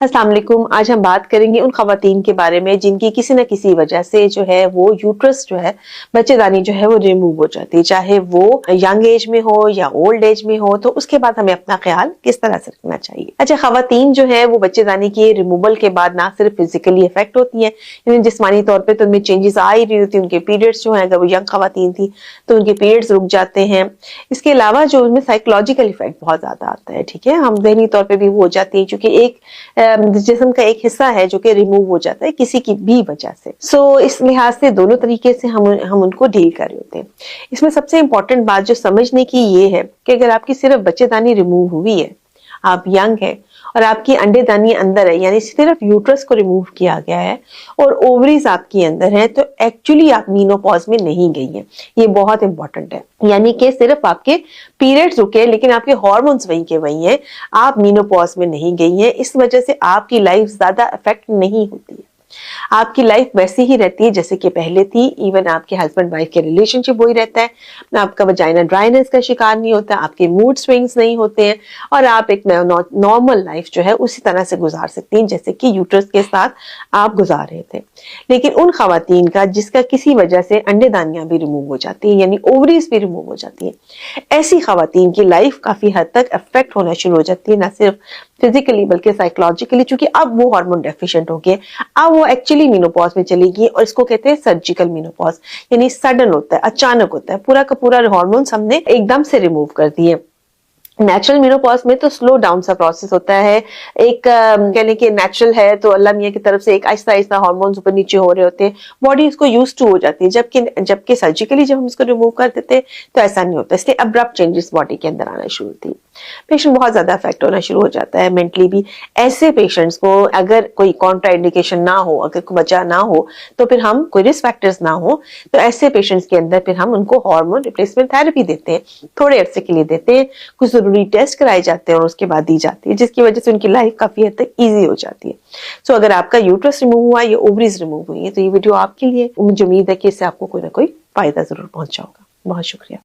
अस्सलाम वालेकुम। आज हम बात करेंगे उन खवातीन के बारे में जिनकी किसी न किसी वजह से जो है वो यूट्रस जो है बच्चेदानी जो है वो रिमूव हो जाती है, चाहे वो यंग एज में हो या ओल्ड एज में हो। तो उसके बाद हमें अपना ख्याल किस तरह से रखना चाहिए। अच्छा, खवातीन जो है वो बच्चेदानी के रिमूवल के बाद ना सिर्फ फिजिकली इफेक्ट होती है, यानी जिस्मानी तौर पर तो उनमें चेंजेस आ ही रही होती है। उनके पीरियड्स जो है, अगर वो यंग खवातीन थी तो उनके पीरियड्स रुक जाते हैं। इसके अलावा जो उनमें साइकोलॉजिकल इफेक्ट बहुत ज्यादा आता है, ठीक है, हम जहनी तौर पर भी वो हो जाती है, क्योंकि एक जिस्म का एक हिस्सा है जो कि रिमूव हो जाता है किसी की भी वजह से। इस लिहाज से दोनों तरीके से हम उनको डील कर रहे होते हैं। इसमें सबसे इंपॉर्टेंट बात जो समझने की ये है कि अगर आपकी सिर्फ बच्चेदानी रिमूव हुई है, आप यंग है और आपकी अंडेदानी अंदर है, यानी सिर्फ यूट्रस को रिमूव किया गया है और ओवरीज आपके अंदर है, तो एक्चुअली आप मीनोपॉज में नहीं गई है। ये बहुत इंपॉर्टेंट है, यानी कि सिर्फ आपके पीरियड्स रुके लेकिन आपके हार्मोन्स वहीं के वहीं है, आप मीनोपॉज में नहीं गई है। इस वजह से आपकी लाइफ ज्यादा इफेक्ट नहीं होती है, आपकी लाइफ वैसी ही रहती है जैसे कि पहले थी। इवन आपके हस्बैंड वाइफ के रिलेशनशिप वही रहता है, आपका वजाइना ड्राइनेस का शिकार नहीं होता, आपके मूड स्विंग्स नहीं होते हैं और आप एक नॉर्मल लाइफ जो है उसी तरह से गुजार सकती हैं जैसे कि यूट्रस के साथ आप गुजार रहे थे। लेकिन उन खवातीन का जिसका किसी वजह से अंडेदानियां भी रिमूव हो जाती हैं, यानी ओवरीज भी रिमूव हो जाती है, ऐसी खवातीन की लाइफ काफी हद तक अफेक्ट होना शुरू हो जाती है, ना सिर्फ फिजिकली बल्कि साइकोलॉजिकली, क्योंकि अब वो हार्मोन डेफिशिएंट हो गए, अब वो एक्चुअली मीनोपॉज में चलेगी। और इसको कहते हैं सर्जिकल मीनोपॉज, यानी सडन होता है, अचानक होता है, पूरा का पूरा हार्मोन्स हमने एकदम से रिमूव कर दिए। नेचुरल मीनोपॉज में तो स्लो डाउन सा प्रोसेस होता है, एक कहने के नेचुरल है तो अल्लाह मियां की तरफ से एक आहिस्ता आहिस्ता हार्मोन्स ऊपर नीचे हो रहे होते हैं, बॉडी इसको यूज टू हो जाती है। जबकि सर्जिकली जब हम इसको रिमूव कर देते हैं तो ऐसा नहीं होता, इसलिए अब्रप्ट चेंजेस बॉडी के अंदर आना शुरू होती है। पेशेंट बहुत ज्यादा अफेक्ट होना शुरू हो जाता है मेंटली भी। ऐसे पेशेंट्स को अगर कोई कॉन्ट्राइंडिकेशन ना हो, अगर कोई वजह ना हो, तो फिर हम कोई रिस्क फैक्टर्स ना हो, तो ऐसे पेशेंट्स के अंदर फिर हम उनको हार्मोन रिप्लेसमेंट थेरेपी देते हैं, थोड़े अरसे के लिए देते हैं, कुछ जरूरी टेस्ट कराए जाते हैं और उसके बाद दी जाती है, जिसकी वजह से उनकी लाइफ काफी हद तक ईजी हो जाती है। अगर आपका यूट्रस रिमूव हुआ या ओवरीज रिमूव हुई है तो ये वीडियो आपके लिए, मुझे उम्मीद है कि इससे आपको कोई ना कोई फायदा जरूर पहुंचा होगा। बहुत शुक्रिया।